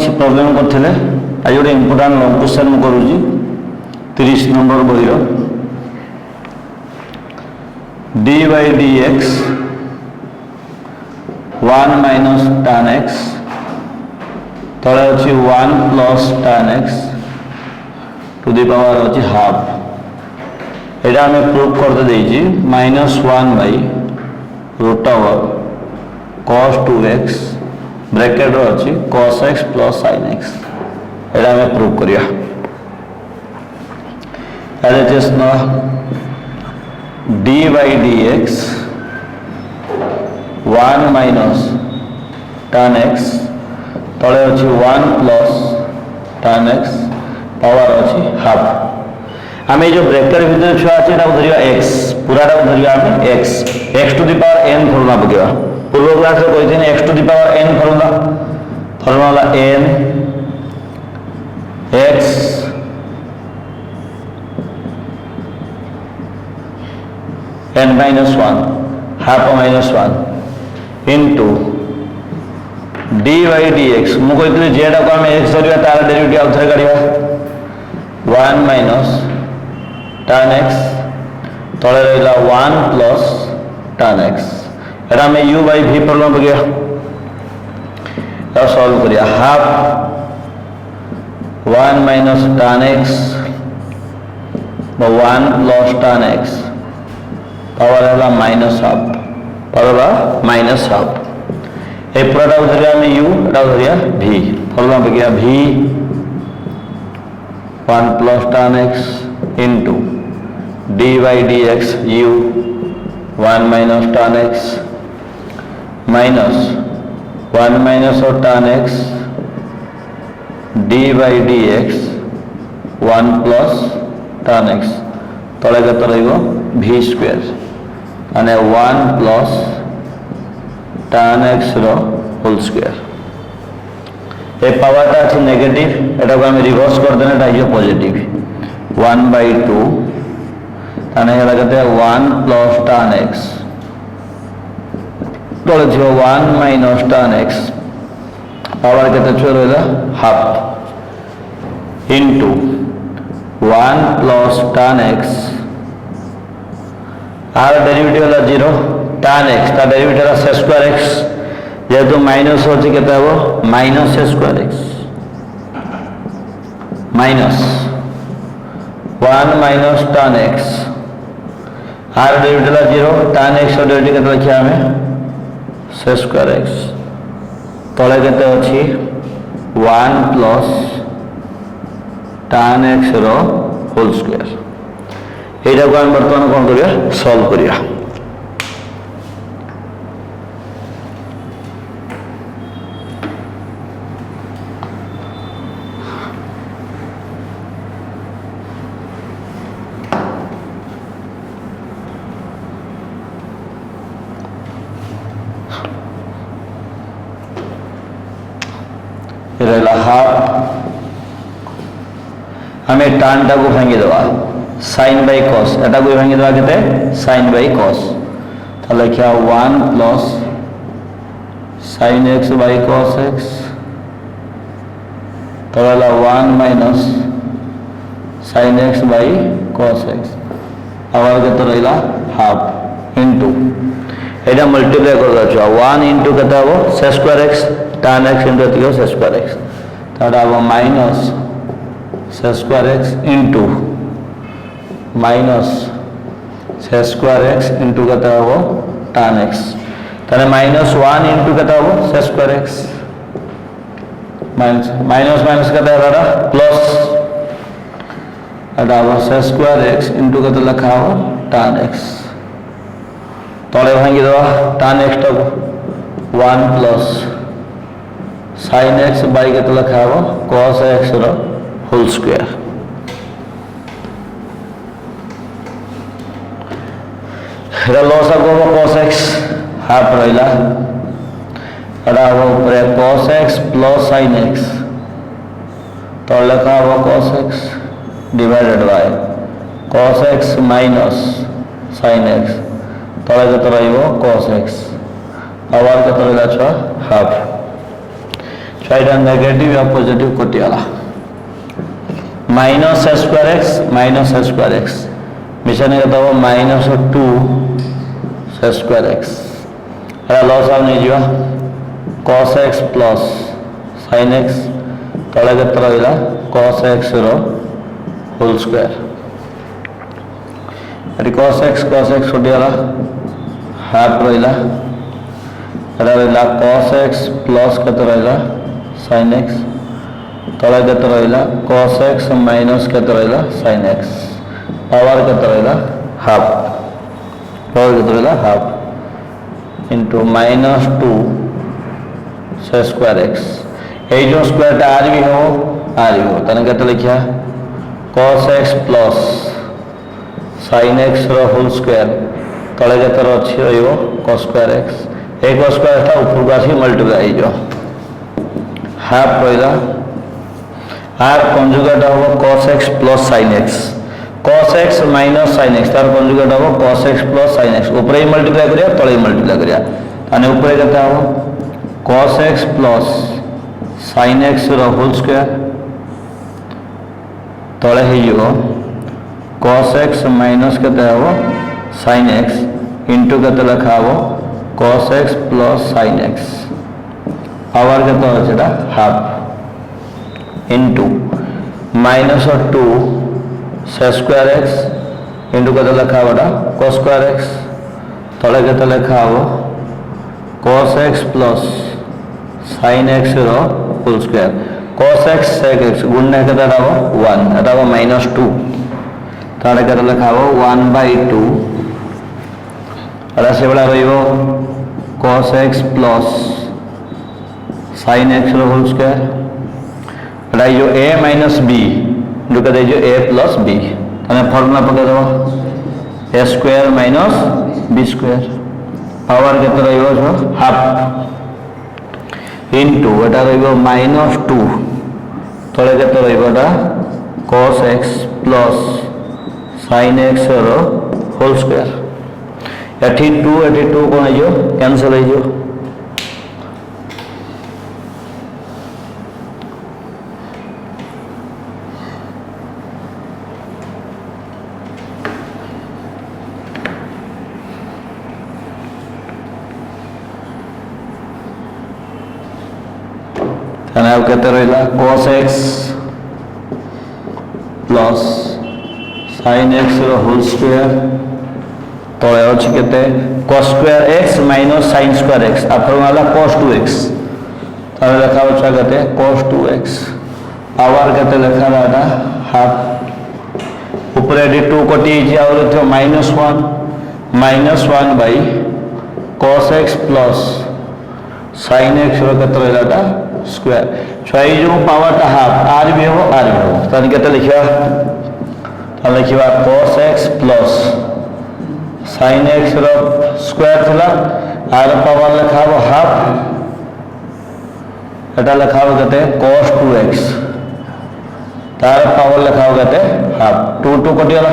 किसी प्रॉब्लम करथिले आज गोटे इंपोर्टेंट लॉन्ग क्वेश्चन मु करूची 30 नंबर बहिर dy dx 1 minus tan x तले अछि 1 plus tan x to the power अछि हाफ एटा हमें प्रूव करते देछि -1 by root over cos 2x bracket रो अछि cos x plus sin x एटा हमें प्रूव करिया एटा जस्ट ना dy dx 1 minus tan x तले अछि 1 plus tan x पावर अछि हाफ हमें जो ब्रैकेट भीतर छुआ अछि एटा धरिया x पूराटा धरिया हम x to the power n formula पकेबा पूर्व क्लास रे कहि x to the power n formula n x n minus 1 half minus 1 into dy dx मु कहते जेटा को हम x धरिया तार डेरिवेटिव आउथरे काढिबा 1 minus tan x तले रहिला 1 plus tan x एटा में u by v फॉर्मूला बगिया अब सॉल्व करिया half 1 minus tan x 1 plus tan x power है minus half power minus half ए पूरा उधरिया में u एटा उधरिया v फॉर्मूला पे गया v 1 plus tan x into dy dx u 1 minus tan x minus 1 minus of tan x dy dx 1 plus tan x तले के रहिबो v स्क्वायर माने 1 plus tan x रो होल स्क्वायर ए power ता अछि negative एटा को हम रिवर्स कर देना एटा ये पॉजिटिव 1/2 ताने हेला कते 1 plus tan x तले जो 1 minus tan x पावर केते छ रहला half into 1 plus tan x आर डेरिवेटिव वाला 0 tan x ता डेरिवेटिव वाला से स्क्वायर x जेतु माइनस होची केते हबो माइनस से square x minus 1 minus tan x आर डेरिवेटिव वाला 0 tan x और डेरिवेटिव केते लिखिया हमें से स्क्वायर x तळे केते अछि 1 plus tan x रो होल स्क्वायर एटा को हम वर्तमान कोन करिया सॉल्व करिया रहला हाफ हमें tan टा को भांगी दवा sin by cos एटा को भांगी दवा केते sin by cos त लिखिया 1 plus sin x by cos x तला 1 minus sin x by cos x आवर केते रहला हाफ इनटू एटा मल्टीप्लाई कर दछो 1 into केते हबो से square x tan x into तियो से स्क्वायर x तडा हबो माइनस से स्क्वायर x into माइनस से स्क्वायर x into केते हबो tan x तने -1 into केते हबो से स्क्वायर x माइनस माइनस केते हबो प्लस एटा हबो से स्क्वायर x into केते लिखा हबो tan x तळे भांगी दवा tan x टा 1 plus sin x by केते लिखा हबो cos x रो होल स्क्वायर एटा लॉस को cos x हाफ रहला एटा हो ऊपर cos x plus sin x तो लिखा हबो cos x divided by cos x minus sin x तळे केते रहइबो cos x आवार केते रहला छ हाफ छुआ नेगेटिव या पॉजिटिव कटिगला माइनस स्क्वायर एक्स मिशन के माइनस 2 स्क्वायर एक्स लस आउ नहीं जा cos x plus sin x तले के रहा cos x whole square cos x कटिगला हाफ रहा cos x प्लस के रहा sin x तले के रहा cos x माइनस के रहा sin x पावर के रहा half into minus 2 square x ये जो स्क्वायर आर भी हो तेना के लिखा cos x plus sin x whole square तले के अच्छी cos स्क्वायर एक्स एक स्क्वायर था ऊपर को आसिक मल्टीप्लाई हो हाफ रहा हाफ कंजुगेट हम cos x plus sin x cos x minus sin x तार कंजुगेट हम cos x plus sin x ऊपर ही मल्टीप्लाई करिया तले मल्टीप्लाई करिया आने ऊपर के हम cos x plus sin x whole square तले हो cos x माइनस के हम sin x इंटू के लिखा हम cos x plus sin x power के half into minus 2 square x into के लिखा cos स्क्वायर एक्स तले के लिखा हम cos x plus sin x whole square cos x sec x गुणने के हम 1 हम माइनस 2 तले के लिखा हम 1/2 से बड़ा रही cos x plus sin x whole square जो a माइनस बी जो कहते हैं a प्लस बी फॉर्मूला पकड़ दो a square minus b square power के हाफ इंटू एटा माइनस 2 तले के cos x plus sin x whole square एटी 2 कौन हो कैंसल हो कहते रहा cos x plus sin x whole square तले अच्छे के cos square x minus sin square x formula cos 2x लिखा कहते cos 2x पावर के लिखा रहा हाफ ऊपर 2 कटी minus 1 by cos x plus sin x के रहा स्क्वायर छुआ जो पावर हाफ आर भी हो तक लिखा cos x plus sin x square थी आर पावर लिखा हाफ एटा लिखा कहते cos 2x तार पावर लिखा कहते हाफ 2 कटिगला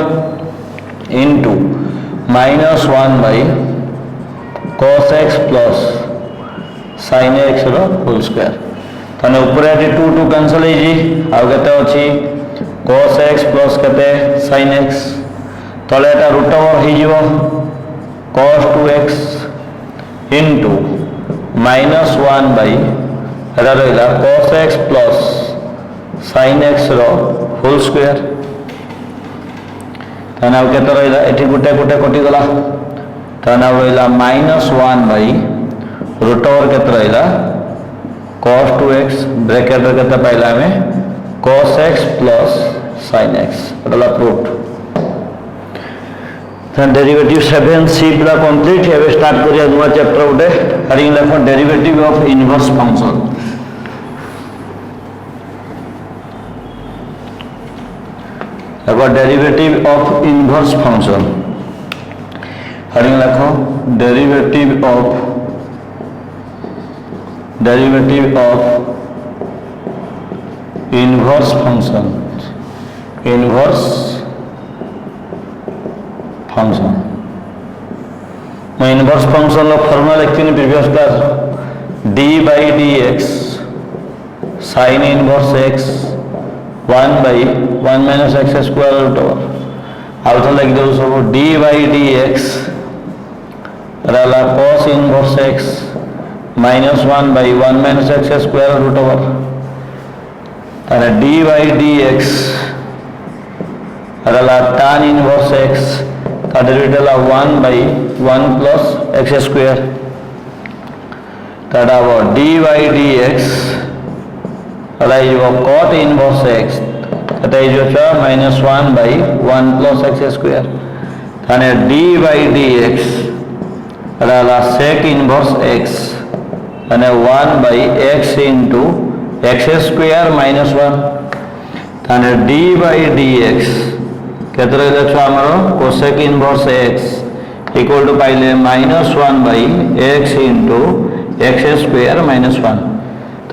into minus 1 by cos x plus sin x whole square तने ऊपर 2 कैंसल होते अच्छी cos x प्लस के sin x तले रूट ओवर हो cos 2x into minus 1 by रहा cos x plus sin x whole square तने के रहा ये गोटे गोटे कटिगला तने रहा माइनस 1 बाई रूट ओवर के रहा cos 2x ब्रैकेट के पाइला आम cos x plus sin x proof derivative 7c पूरा कंप्लीट है स्टार्ट करिया नुआ चैप्टर गोटे हेडिंग लिख derivative of inverse function derivative of inverse function heading लिख डेरिवेटिव ऑफ इनवर्स फंक्शन मैं इनवर्स फंक्शन फॉर्मूला लिखती previous class d by dx sin inverse x 1 by 1 minus x square root over ଆଉ ଥରେ ଲେଖିଦେବୁ ସବୁ d by dx ରହିଲା cos inverse x minus 1 by 1 minus x square root over ତାହେଲେ d by dx रहला tan inverse x ତା derivative ହେଲା 1 by 1 plus x square ताड़ा वो d by dx अला ये वो cot inverse x तथा ये जो क्या minus 1 by 1 plus x square ताने d by dx अला sec inverse x ताने 1 by x into x square minus 1 ताने d by dx कहते रहे देखो हमारो cosec inverse x equal to पाइले minus 1 by x into x square minus 1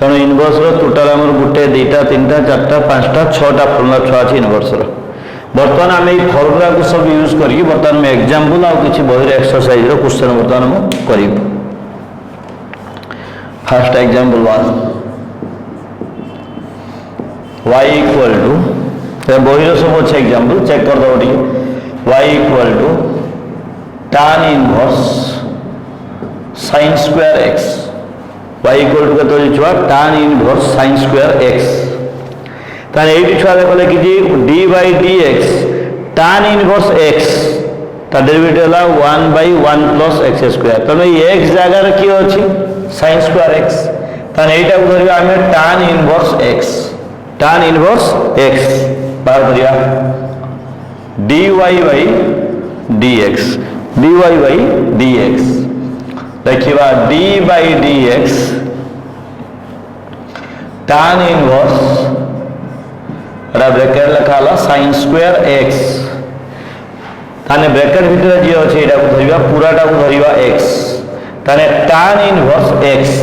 तेणु इनवर्स टोटाल आम गोटे दुईटा तीन टा चार्टा पांचटा छटा फर्मुला छुआ अच्छी इनवर्स बर्तमान आम ये फर्मुला को सब यूज करी बर्तमान में एग्जांपल आ किसी बही एक्सरसाइज क्वेश्चन बर्तमान हम करी first example 1 y equal to बही सब अच्छे एग्जांपल चेक कर दो y equal to tan inverse sin square x y equal to केतो छुआ tan inverse sin square x ताने एटी छुआ देखो कि d by dx tan inverse x ता derivative La 1 by 1 plus x square तने ये x जगह रे की अछि sin square x ताने एटा को धरिया हमें tan inverse x बाहर करिया dy by dx देखिए d by dx tan inverse bracket लिखा ला sin square x ताने ब्रैकेट भीतर जे अछि एटा को धरिबा पूराटा को धरिबा x ताने tan inverse x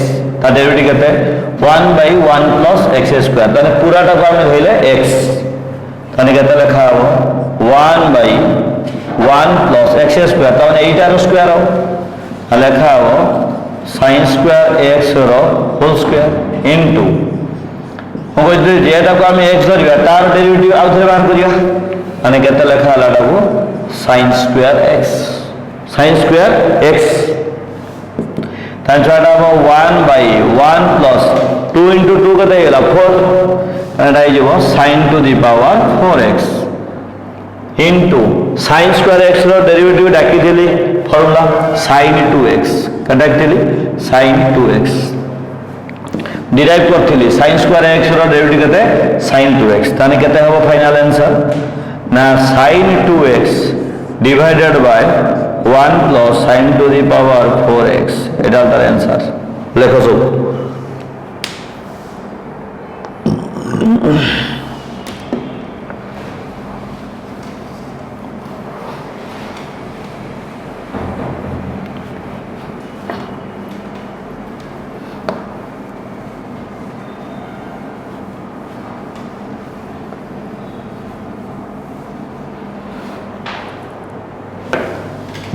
ता डेरिवेटिव केते 1 by 1 plus x square ताने पूराटा को हम धइले x ताने केते लिखा हो 1 by 1 plus x square ताने एटा रो स्क्वायर हो लिखा हो sin square x रो होल स्क्वायर इनटू हम कहते जेटा को हम x धरिबा तार डेरिवेटिव आउ थरे बाहर करिया माने केते लिखा हलाटा को sin square x तान छाटा हो 1 by 1 plus 2 into 2 केते गेला 4 एटा हे जेबो sin to the power 4x into sin square x रो डेरिवेटिव डाकी देली फॉर्मूला sin 2x कंडक्ट देली sin 2x डिराइव करथिली sin square x रो डेरिवेटिव केते sin 2x ताने केते हबो फाइनल आंसर ना sin 2x divided by 1 plus sin to the power 4x एटा तार आंसर लेखो सब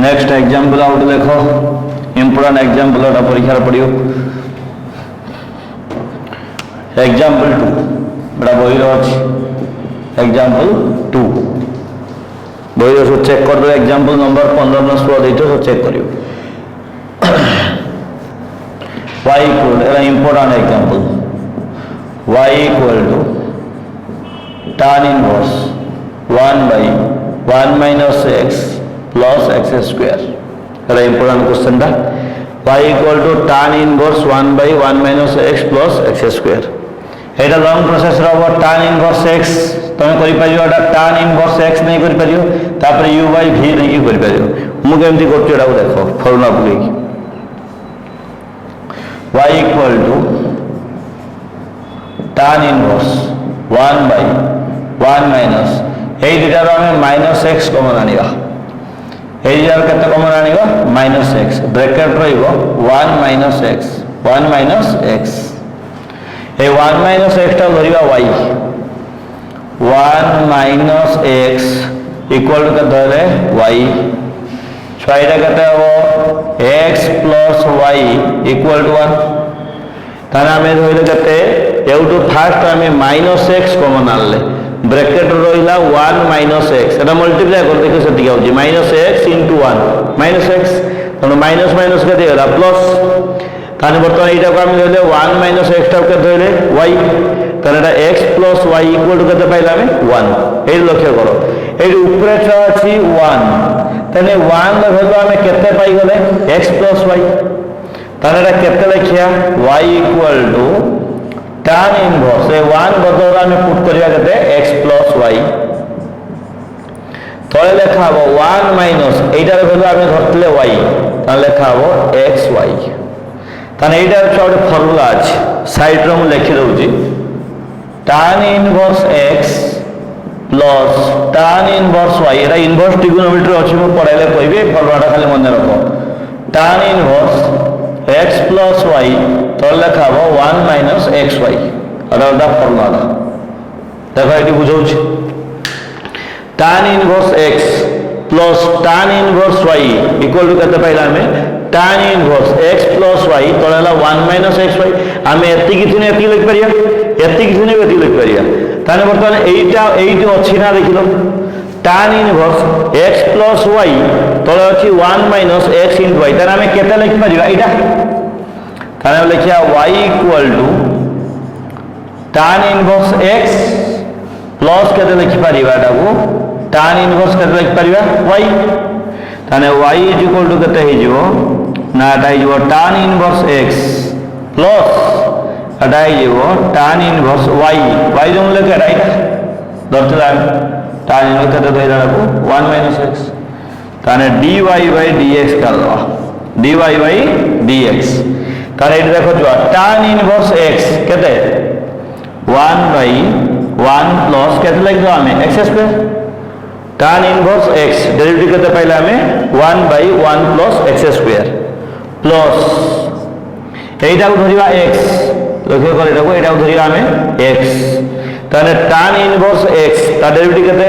नेक्स्ट एग्जांपल आउट देखो इंपोर्टेंट एग्जांपल एटा परीक्षा पड़ियो एग्जांपल 2 बड़ा बही रो अछि एग्जांपल 2 बही रो चेक कर दो एग्जांपल नंबर 15 न 16 देतो सो चेक करियो y इक्वल एटा important example y equal to tan inverse 1 by 1 minus x plus x square एटा इंपोर्टेंट क्वेश्चन था y equal to tan inverse 1 by 1 minus x plus x square Etah long process रहबो tan inverse x तमे करि परियो एटा tan inverse x नहीं करि परियो तापर u by v नहीं करि परियो मु केमति करछु एटा देखो फॉर्मूला पकई y equal to tan inverse 1 by 1 minus ए दिटा हमें minus x कॉमन आनिबा ए जार केते कॉमन आनिबा minus x ब्रैकेट रहिबो 1 minus x ए 1 minus x टा धरिबा y 1 minus x equal to केते धरे y छाइटा केते हो x plus y equal to 1 ताना हमें धरिले केते एवटू फास्ट आम -x कमन आनले ब्रैकेट रहा 1 - x এটা मल्टीप्लाई कर देखो से -x × 1 -x तेणु माइनस माइनस के प्लस ताने बर्तमान এইটা को আমি ধরলে 1 - x টাকে ধরলে y তাহলে এটা x + y = কত পাইলাম 1 এই লক্ষ্য করো এই উপরে ছ আছে 1 তাহলে 1 র ভ্যালু আমি কত পাই গলে x + y তাহলে এটা কত লিখিয়া y = tan ইনভার্স এই 1 বদলে আমি পুট করিয়া কত x + y তলে লেখা হবো 1 - এইটার ভ্যালু আমি ধরলে y তাহলে লেখা হবো xy তাহলে এইটার একটা ফর্মুলা আছে সাইডে আমি লিখে Deusi tan inverse x plus tan inverse y এটা ইনভার্স ট্রিগোনোমেট্রি আছে মু পড়াইলে কইবে ফর্মুলাটা খালি মনে রাখো tan inverse x plus y তাহলে লেখা হবো 1 - xy এটা ফর্মুলা দেখো এটি বুঝাউছি tan inverse x plus tan inverse y equal to কত পাইলা আমি tan inverse x plus y তাহলে 1 - xy আমি এত কিছু না এত লিখতে পারিয়া এত কিছু না এত লিখতে পারিয়া তাহলে বর্তমানে এইটা আছে না দেখিলো tan inverse x plus y তাহলে আছে 1 - x × y তাহলে আমি কত লিখতে পারিবা এটা তাহলে লিখিয়া y = tan inverse x plus কত লিখি পারিবা এটাকু tan ইনভার্স কত লিখি পারিবা y তাহলে y = কত হই যাব না এটা হই যাব tan ইনভার্স x প্লাস এটা হই যাব tan ইনভার্স y y জন্য লেখা এটা ধরতে দাও tan ইনভার্স কত হই যাবে 1 - x তাহলে dy/dx করবা dy/dx তাহলে এটা দেখো তো tan ইনভার্স x কত 1/1 প্লাস কত লিখব আমি x² tan inverse x derivative কত পাইলা আমি 1/1 প্লাস x² প্লাস এইটাও ধরিবা x লক্ষ্য করে দেখো এটাও ধরিবা আমি x তাহলে tan ইনভার্স x তার ডেরিভেটিভ কত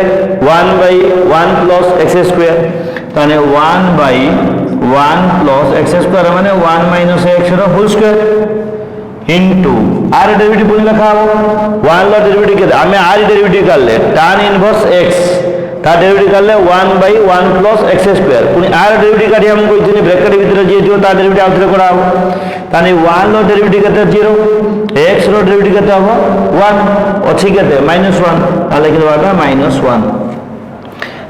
1/1 প্লাস x² তাহলে 1/1 প্লাস x² মানে 1 - x এর হোল স্কয়ার ইনটু আর ডেরিভেটিভ বলে লেখা হবে 1 র ডেরিভেটিভ কে আমি আর ডেরিভেটিভ করলে tan ইনভার্স x তার ডেরিভেটিভ করলে 1/1 প্লাস x² পুনি আর ডেরিভেটিভ কাটি আমি কইছিনি ব্র্যাকেটের ভিতরে যে যে তার ডেরিভেটিভ আউটরে করা হবে তাহলে 1 র ডেরিভেটিভ কত 0 x র ডেরিভেটিভ কত হবে 1 ଅଛି কত -1 তাহলে কি হবে -1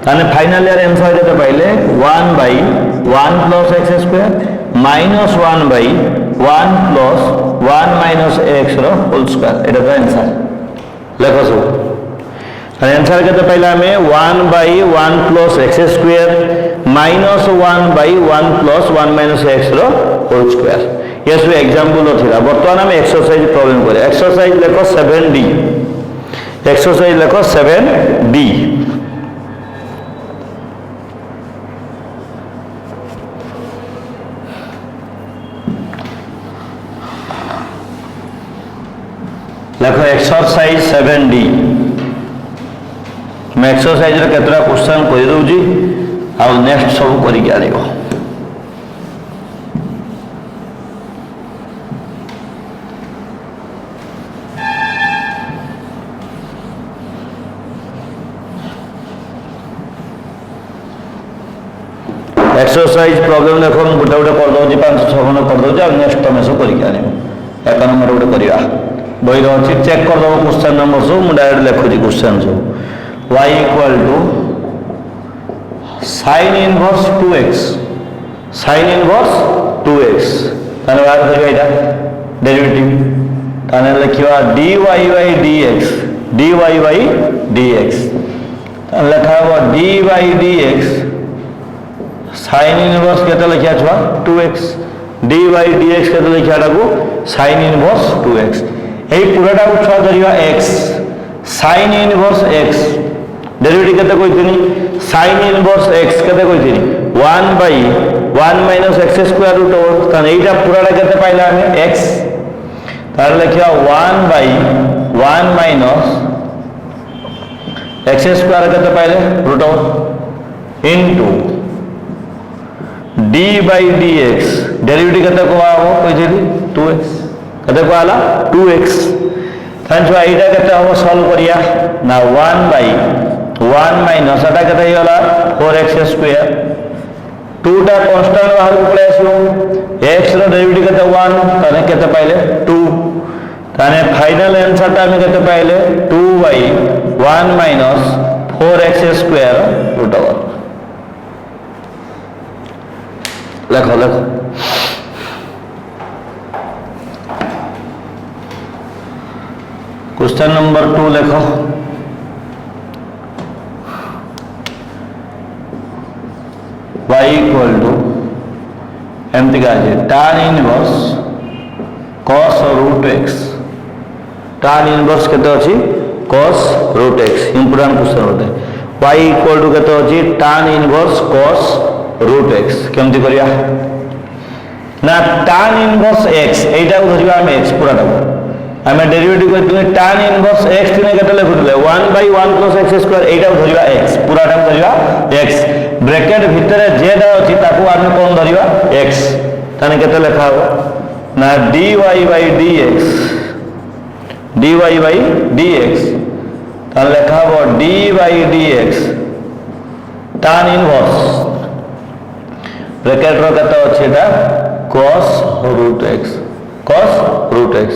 তাহলে ফাইনালি আর आंसर কত পাইলে 1/1 প্লাস x² -1/1 প্লাস 1 - x র হোল স্কয়ার এটা তো आंसर লেখো সব আর आंसर কত পাইলা আমি 1/1 প্লাস x² -1/1 প্লাস 1 - x র হোল স্কয়ার ये सब एग्जांपल थिला बर्तमान हम एक्सरसाइज प्रॉब्लम करे एक्सरसाइज लेखो 7D एक्सरसाइज लेखो 7D लेखो एक्सरसाइज 7D मैं एक्सरसाइज रे केतरा क्वेश्चन करि दउजी आ नेक्स्ट सब करि के आनिबो एक्सरसाइज प्रॉब्लम देखो गोटे गोटे कर दउजी 5-6 खंड कर दउजी आ नेक्स्ट तमे सब करि के आनिबो एक नंबर गोटे करिया बही रही चेक करदेव क्वेश्चन नंबर सब मुझे डायरेक्ट लिखुची क्वेश्चन सब y = sin inverse 2x sin inverse 2x ताने बाहर करिया एटा डेरिवेटिव ताने लिखिवा dy/dx dy/dx ताने लिखा हुआ dy/dx sin इनवर्स केते लिखिया छवा 2x dy/dx केते लिखिया टाको sin इनवर्स 2x এই পুরাটা উৎসাহ ধরিবা x sin inverse x derivative কত কইতিনি sin ইনভার্স x কত কইতিনি 1/1 - x² √1 তাহলে এইটা পুরাটা কত পাইলা আমি x তাহলে লিখিয়া 1/1 - x² কত পাইলে √1 ইনটু d/dx ডেরিভেটিভ কত কোয়া হবে কইছিলি 2x कते को आला 2x ताने छुआ एटा केते हम सॉल्व करिया ना 1 बाय 1 माइनस एटा केते होला 4x स्क्वायर 2 टा कांस्टेंट बाहर को पळे आसो x रो डेरिवेटिव केते 1 ताने केते पाइले 2 ताने फाइनल आंसर टा हम केते पाइले 2 by 1 minus 4x square root over लिखो लिखो क्वेश्चन नंबर 2 लिखो y इक्वल टू एमती का tan inverse cos root x tan inverse केते अछि cos root x important question होते y इक्वल टू केते अछि tan inverse cos root x केमती करिया ना tan इनवर्स x एटा को धरिबा हम x पूरा टा हम डेरिवेटिव करते tan इनवर्स x तिने केते लिखुतले 1 बाय 1 प्लस x स्क्वायर एटा को धरिबा x पूरा टा धरिबा x ब्रैकेट भितरे जे टा अछि ताको हम कोन धरिबा x ताने केते लिखा हो ना dy by dx dy by dx ताने लिखा हो d by dx tan inverse bracket रो केते अछि एटा cos रूट x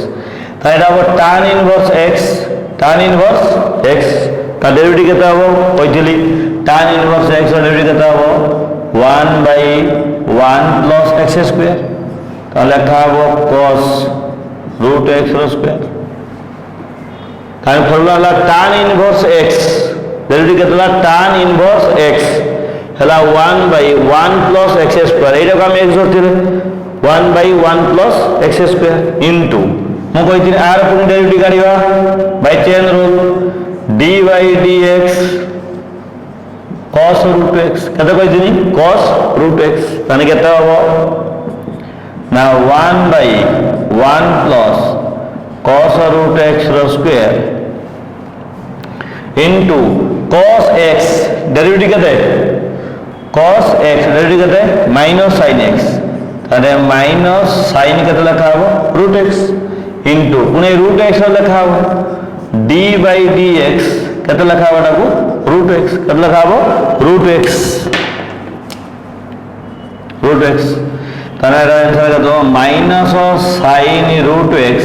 ताइरा वो tan इनवर्स x का डेरिवेटिव केते हो कहितली tan इनवर्स x रो डेरिवेटिव केते हो 1 बाय 1 प्लस x स्क्वायर तो लिखा हो cos रूट x रो स्क्वायर काई फॉर्मूला ला tan इनवर्स x डेरिवेटिव केते ला tan इनवर्स x हला 1 बाय 1 प्लस x स्क्वायर एटा को हम x जोड़तिले 1 by 1 plus x square into मु कहिथिन आर पुनी डेरिवेटिव काढिबा by chain rule dy dx cos root x केते कहिथिन cos रूट x ताने केते हो ना 1 by 1 plus cos root x रो square into cos x derivative केते cos x डेरिवेटिव केते माइनस sin x ताने माइनस sin केते लिखा हो रूट x इनटू पुणे रूट x लिखा हो d बाय dx केते लिखा हो ताको रूट x केते लिखा हो रूट x ताने आंसर केते माइनस sin रूट x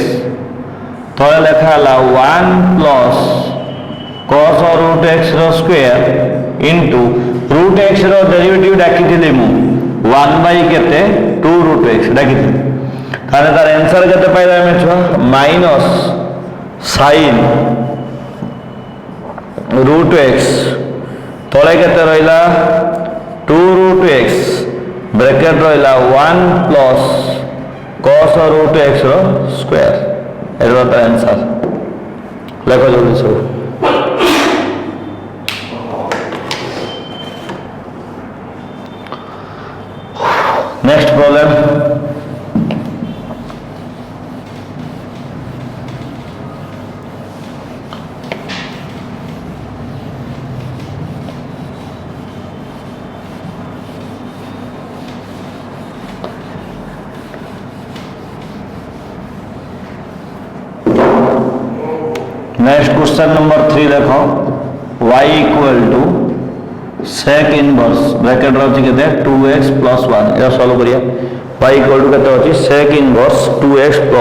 तो लिखा ला 1 प्लस cos रूट x रो स्क्वायर इनटू रूट x रो डेरिवेटिव डाकिथिले मु 1 बाय केते 2 रूट x डाकिथिले ताने तार आंसर केते पाइला हम छुआ माइनस sin रूट x तळे केते रहिला 2 रूट x ब्रैकेट रहिला 1 प्लस cos रूट x रो स्क्वायर एरो तार आंसर लेखो जल्दी से next problem next question number 3 देखो y equal to sec inverse bracket रहछि केते 2x + 1 एरा सॉल्व करिया y इक्वल टू केते अछि sec इनवर्स 2x +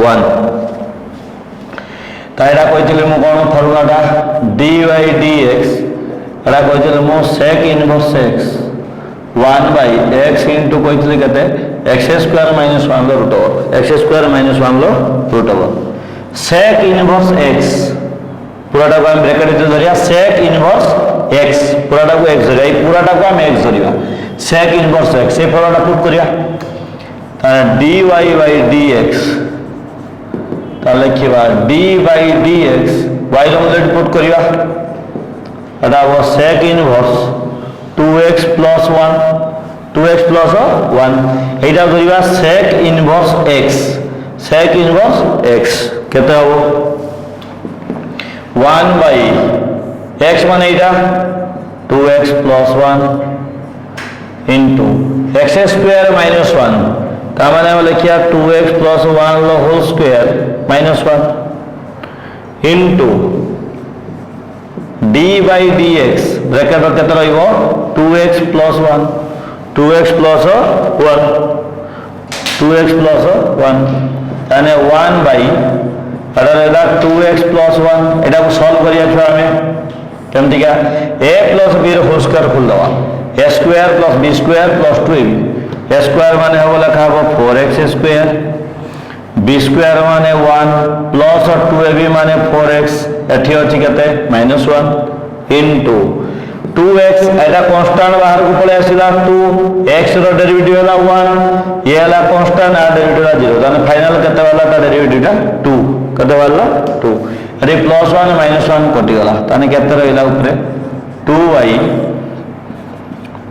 1 ताइरा कहितले मु कोन फॉर्मूलाटा dy dx एरा कहितले मु sec inverse x 1 by x into कहितले केते x² - 1 लो रूट ओवर x² - 1 लो root over sec inverse x पूराटा को हम ब्रैकेट में धरिया sec इनवर्स x पूराटा को x धरिया पूराटा को हम x धरिया sec इनवर्स x से पूराटा पुट करिया dy by dx ता लिखिबा d by dx y रो मॉड्यूल पुट करिया एटा वो sec इनवर्स 2x + 1 2x + 1 एटा धरिया sec इनवर्स x केते हो 1 बाय x माने एटा 2x + 1 इनटू x² - 1 ता माने हम लिखिया 2x + 1 लो whole square -1 into d by d x bracket केते रहिबो 2x plus 1 2x plus 1 2x plus 1 यानी 1 बाई एटा रहला 2x प्लस 1 एटा को सॉल्व करिया छ हमें केमति का a प्लस b रो होल स्क्वायर खोल दवा a square plus b square plus 2ab a square माने हो लिखा हो 4x स्क्वायर b स्क्वायर माने 1 प्लस 2ab माने 4x एठी अछि केते -1 इनटू 2x एटा कांस्टेंट बाहर को पळे आसिला 2 x रो डेरिवेटिव होला 1 ये होला कांस्टेंट आ डेरिवेटिव होला 0 ताने फाइनल केते वाला ता डेरिवेटिव ता 2 केते वाला 2 अरे प्लस 1 -1 कटि गला ताने केते रहिला ऊपर 2y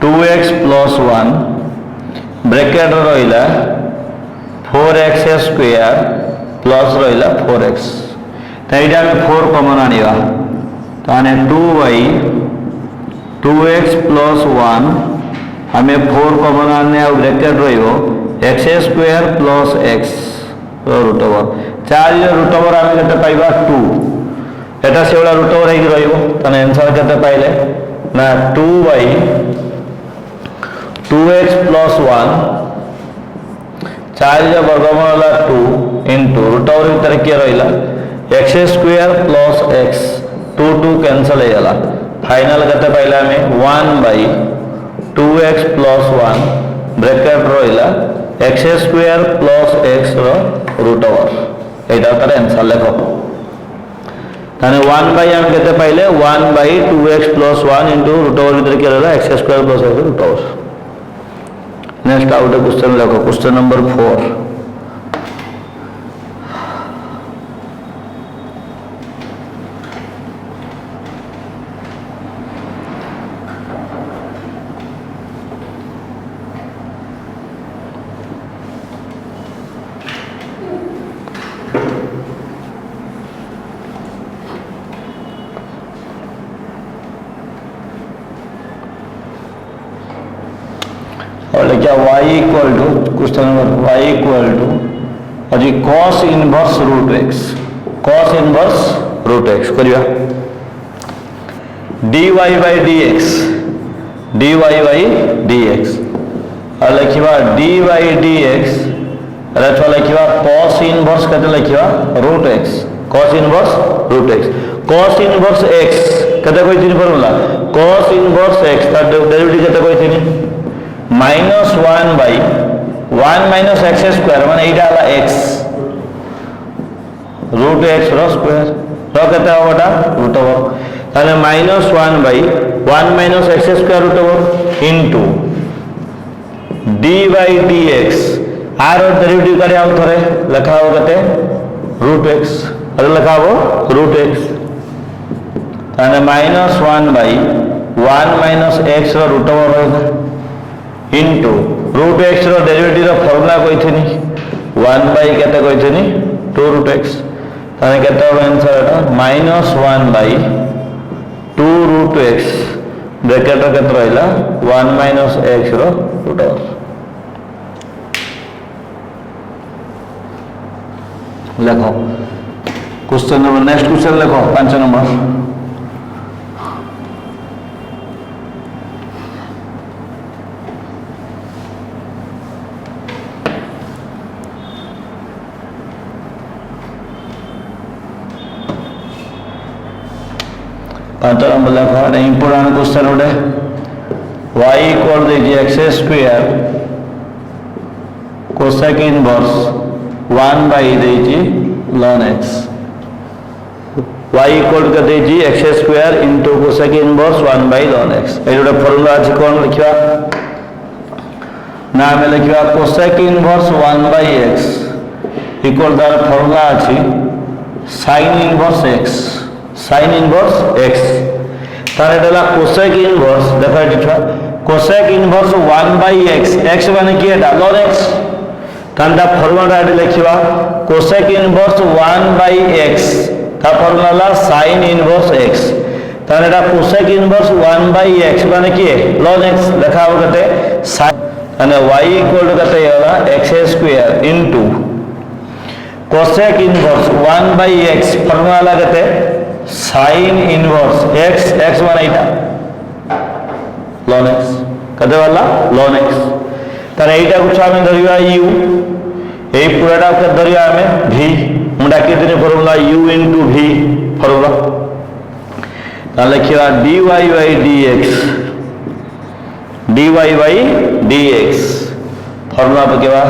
2x प्लस 1 ब्रैकेट रहिला 4x स्क्वायर प्लस रहिला 4x ताइडा में 4 कॉमन आनिबा ताने 2y 2x प्लस 1 हमें 4 कॉमन आने आ ब्रैकेट रहिबो x square plus x root over 4 root over हम केते पाइबा 2 एटा सेवला रूट ओवर हेकि रहिबो ताने आंसर केते पाइले ना 2y 2x प्लस 1 4 वर्गमूल होला 2 इनटू रूट ओवर भीतर के रहिला x square plus x 2 2 cancel हो जाला फाइनल केते पाइला हमें 1 बाई 2x प्लस 1 ब्रैकेट रहिला x स्क्वायर प्लस x रो रूट ओवर एटा तार आंसर लेखो ताने 1 बाई हम केते पाइले 1 by 2x plus 1 into root over भीतर के रहला x square plus x root over next आउट क्वेश्चन लेखो क्वेश्चन नंबर 4 और क्या y equal to question number y equal to अजी cos inverse root x cos inverse root x करिया dy by dx dy by dx और लिखिबा dy by dx रचवा लिखिबा cos इनवर्स कते लिखिबा root x cos inverse root x cos इनवर्स x कते कोइ थिन फॉर्मूला cos इनवर्स x ता डेरिवेटिव कते कोइ थिन -1 बाई 1 माइनस x स्क्वायर माने एटा होला x रूट x रो स्क्वायर तो केते होबा रूट ओवर ताने -1 by 1 minus x square root over into d by dx आर और डेरिवेटिव करे आउ थरे लिखा हो केते रूट x अरे लिखा हो रूट x ताने -1 बाई 1 माइनस x रो रूट ओवर होइला इनटू रूट x रो डेरिवेटिव रो फार्मूला कोइ थिनी 1 बाई केते कोइ थिनी 2 रूट x ताने केते हो answer Etah -1 by 2 root x bracket रो केते रहिला 1 माइनस x रो रूट ओवर लिखो क्वेश्चन नंबर नेक्स्ट क्वेश्चन लिखो 5 नंबर पांचवा नंबर लिखो एटा इंपोर्टेंट क्वेश्चन उडे y इक्वल देखिए x square cosec inverse 1 by देखिए ln x y इक्वल कर देखिए x square into cosec inverse 1 by ln x Etah formula अछि कोन लिखिबा ना में लिखिबा cosec inverse 1 by x equal दार फार्मूला अछि sin inverse x sin inverse x तारे देला कोसेक इनवर्स देखा दिखा cosec inverse 1 by x x माने की एटा ln x Tanda formula Ade लिखिबा cosec inverse 1 by x ता फार्मूला sin इनवर्स x तारे एटा कोसेक इनवर्स 1 बाई x माने की ln x देखा हो कते sin અને y इक्वल टू कते होला x square into cosec inverse 1/x formula लागते sin inverse x मान एटा ln x कते वाला ln x तार एटा को आमे धरिया u ए पूराटा के धरिया आमे v हम डाके दिन फॉर्मूला u * v फॉर्मूला ता लिखिया dy by dx फॉर्मूला पे केवा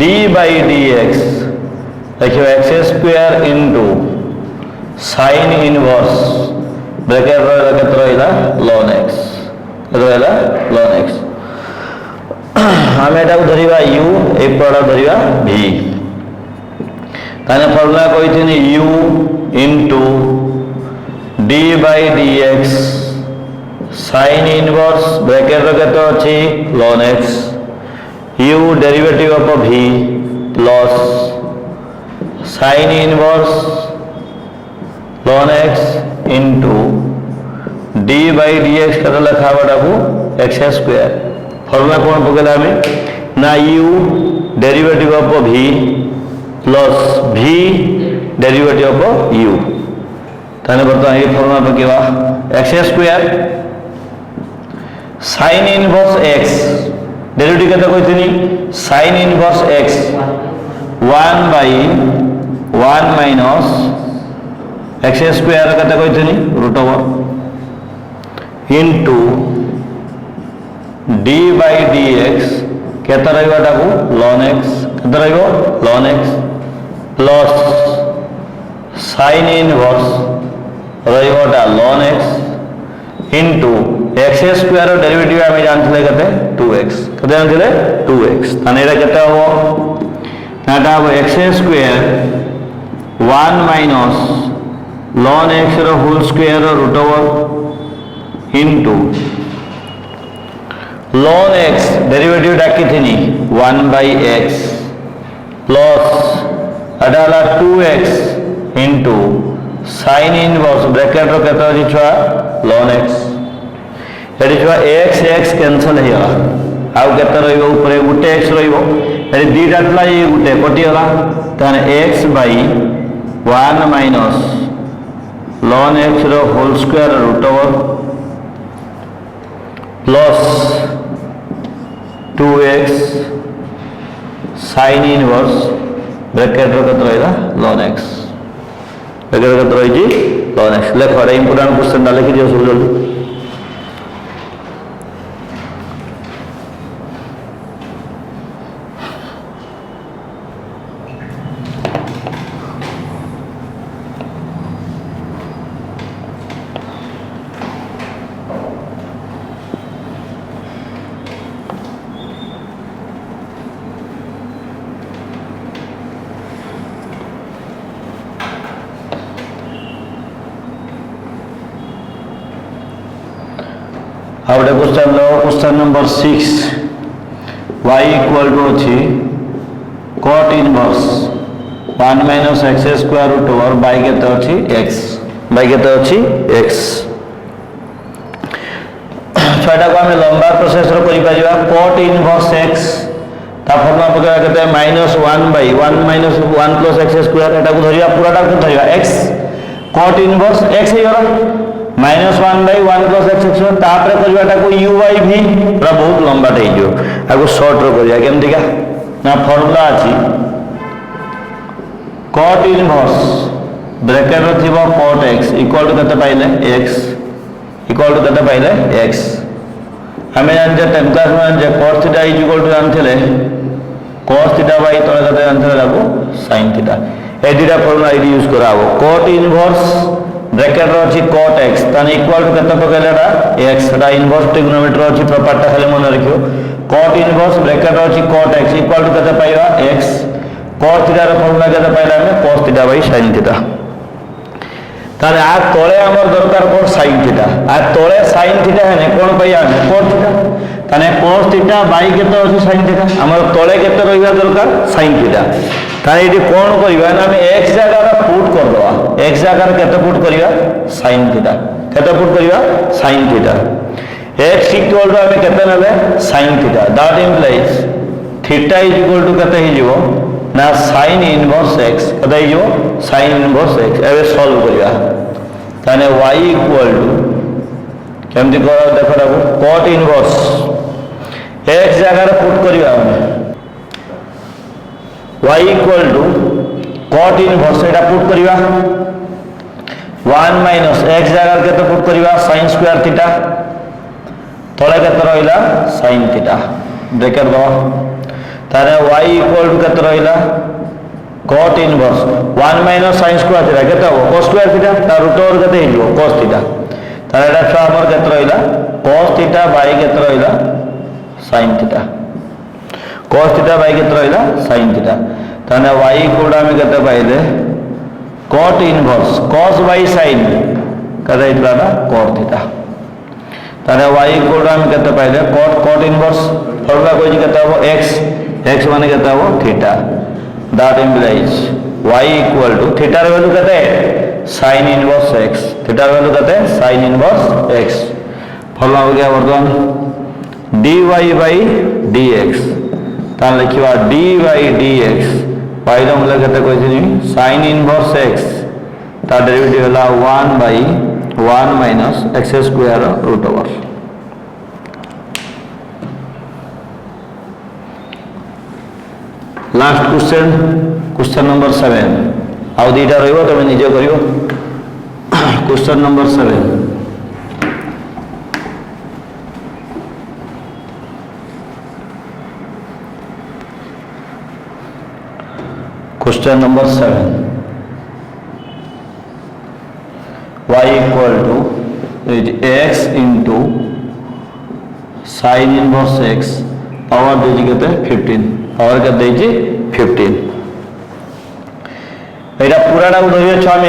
d by dx लिखियो x square into sin inverse bracket रे केत रहिला ln x केत रहिला ln x हम एटा को धरिबा u ए पड़ा धरिबा v ताने फॉर्मूला कहिथिनी u into d by dx sin inverse bracket रे केत अछि ln x u derivative of v plus sin inverse ln x into d by dx कत लिखा बटा को x स्क्वायर फॉर्मूला कोन पकेला हमें ना u derivative of v plus v derivative of u ताने बर्तमान ये फॉर्मूला पकेवा x square sin inverse x derivative कत कहितनी sin inverse x 1/1 minus x square कत कहितनी √1 इनटू d by dx केत रहइबाटा को ln x केत रहइबो ln x plus sin inverse रहइबाटा ln x into x square derivative आमे जानथिले कते 2x कते जानथिले 2x ताने एटा केते हो नाटा हो x square 1 minus ln x रो whole square √1 into ln x derivative डाकी थिनी 1/x प्लस अडाला 2x into sin inverse bracket रो केते अछि छुआ ln x एडी छुआ x कैंसिल हे गला आउ केते रहइबो ऊपर गुटे x रहइबो एडी दीटा थला ये गुटे कटि गला ताने x/1 माइनस ln x रो whole square √1 plus 2x sin inverse bracket रो केते रहइला ln x ब्रैकेट केते रहिजी ln x लेखो एटा इंपोर्टेंट क्वेश्चन ना लिखि दियो सब जल्दी अब question number 6 y equal to अछि cot inverse 1 minus x square root over y केते अछि x y केते अछि x छटा को हम लंबा प्रोसेस रो करि परिबा cot इनवर्स x ता फॉर्मूला पका केते -1/1 माइनस 1 प्लस x स्क्वायर एटा को धरिया पूराटा को धरिया x cot इनवर्स x हे गला -1/1 प्लस x स्क्वायर तापर करिवाटा को u by v पूरा बहुत लंबा टे जो आगो शॉर्ट रो करिया केमति का ना फार्मूला अछि cot इनवर्स ब्रैकेट रो थिबो cot x इक्वल टू कते पाइले x इक्वल टू कते पाइले x हमें जानते 10 क्लास में जे cos थीटा इक्वल टू जानथिले cos थीटा बाय तळे कते जानथिले लागो sin थीटा ए दुटा फार्मूला यूज कराबो cot इनवर्स ब्रैकेट रो अछि cot x ताने इक्वल टू कते पकेलेटा x टा इनवर्स ट्रिग्नोमेट्री अछि प्रॉपर्टी खाली मन रखियो cot इनवर्स ब्रैकेट रो अछि cot x इक्वल टू कते पाइबा x cos theta rho formula कते पाइला हमें cos theta bye sin theta ताने आ तळे हमर दरकार कोन sin थीटा आ तळे sin थीटा है ने कोन पाइया हमें cos थीटा ताने cos थीटा बाय केते अछि sin थीटा हमर तळे केते रहिबा दरकार sin थीटा ताने एटी कोन करिबा ना हम x जगह पुट कर दवा x जगह केते पुट करिया sin थीटा केते पुट करिया sin theta x equal to हमें केते नेबे sin theta that implies theta is equal to केते हि जीवो ना sin इनवर्स x कदा यो sin इनवर्स x एबे सॉल्व करिया ताने y इक्वल टू केमति करा देखो राखो cot इनवर्स x जगह रे पुट करिया y equal to cot inverse एटा पुट करिया 1 माइनस x जगह के तो पुट करिया sin स्क्वायर थीटा तळे केते रहिला sin थीटा ब्रैकेट दो तारे y इक्वल टू केते रहिला cot inverse 1 minus sin square theta केते हो cos स्क्वायर थीटा ता रूट ओवर केते हिजो cos थीटा तारे एटा छा हमर केते रहिला cos थीटा बाय केते रहिला sin theta cos theta bye केते रहिला sin थीटा ताने y इक्वल टू हम केते पाइले cot inverse cos by sin कदा इतला ना cot थीटा ताने y इक्वल टू हम केते पाइले cot इनवर्स फॉर्मूला कोई केते हो x माने केते हो theta that implies y equal to theta रे वैल्यू केते sin इनवर्स x थीटा रे वैल्यू केते sin इनवर्स x फॉर्मूला हो गया वर्तमान dy by dx तान लिखिवा dy dx y रो मूल्य केते कहछि sin इनवर्स x ता डेरिवेटिव होला 1 by 1 minus x square root over last question number 7 आउ दीटा रहिबो तमे निजे करियो question number 7 question number 7 y equal to x into sin inverse x power देजी केते 15 पावर के देजी 15 एटा पूराटा को धरियो छ हम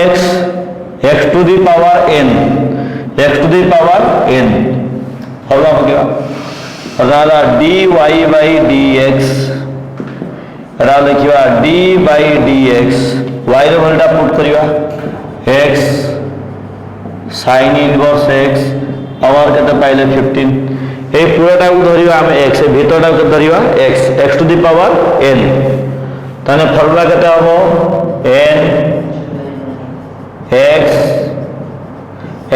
x to the power n होला हो गया अदाला dy by dx एटा लिखिवा d by dx y रो वैल्यू पुट करिवा x sin inverse x power केते पाइले 15 ए पूराटा को धरिवा हम x ए भीतरटा को धरिवा x to the power n ताने फॉर्मूला केते हबो n x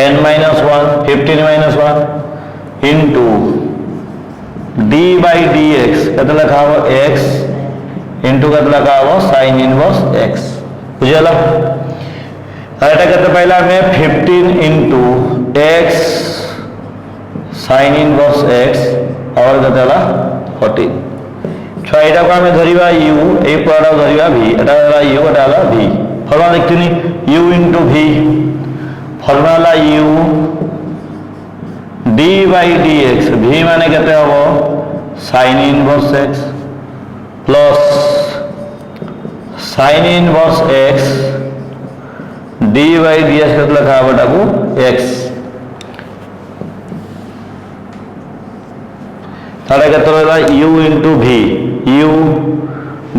n minus 1 15 minus 1 into d by dx केते लिखा हबो x into केते लिखा हबो sin इनवर्स x बुझला एटा केते पाइला हमें 15 into x sin inverse x और केते हला 14 छ एटा को हमें धरिबा u ए पूराटा धरिबा v एटा हला u एटा हला v फॉर्मूला लिखतिनी u into v formula u d by dx v माने केते हबो sin inverse x plus sin inverse x d by dx केते लिखा हबो टाको x तारे केते रहला u into v u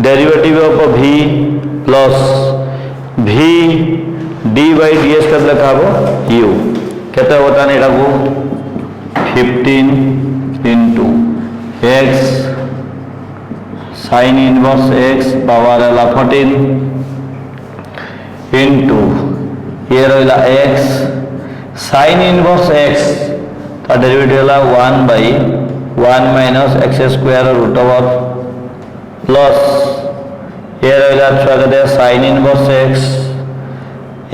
derivative of v plus v d by ds केते लिखा हबो u केते होता ने एटा को 15 into x sin inverse x power हला 14 into ये रहला x sin इनवर्स x का डेरिवेटिव हला 1 by 1 minus x square root over plus ये रहला छागदे sin इनवर्स x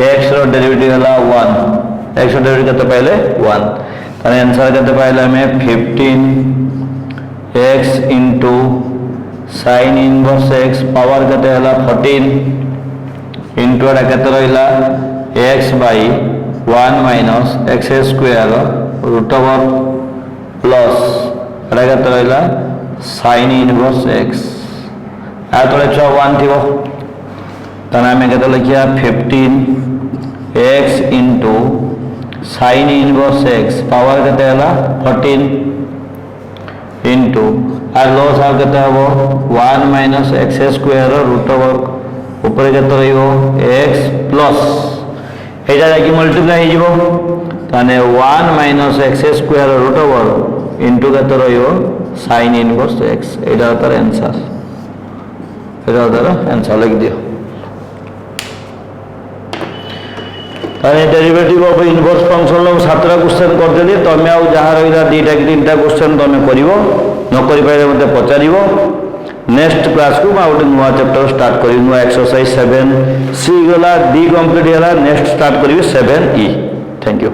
x रो डेरिवेटिव हला 1 x रो डेरिवेटिव केते पहले 1 ताने आंसर केते पहले हमें 15 x into sin inverse x power केते हला 14 into एटा केते रहला x by 1 minus x square root over plus एटा केते रहला sin इनवर्स x आ तळे 1 थिबो ताने हमें केते लिखिया 15 x into sin inverse x power केते हला 14 into आ लॉस आ केते हबो 1 minus x square root over ऊपर केते रहिबो x plus एटा जाकी मल्टीप्लाई हे जिवो ताने 1 minus x square root over into केते रहिबो sin इनवर्स x एटा तार आंसर এটা ধরো आंसर লিখ দিও তাহলে ডেরিভেটিভ অফ ইনভর্স ফংশন লো 7টা क्वेश्चन କରିଦେଲି ତମେ ଆଉ ଯାହା ରହିଲା ଦୁଇଟା କି ତିନିଟା क्वेश्चन ତମେ କରିବ ନ କରି ପାଇଲେ ମୋତେ ପଚାରିବ नेक्स्ट क्लास को मैं गोटे नुआ चैप्टर स्टार्ट करी नुआ एक्सरसाइज 7 सी गला डी कंप्लीट होला नेक्स्ट स्टार्ट करी 7 ई थैंक यू।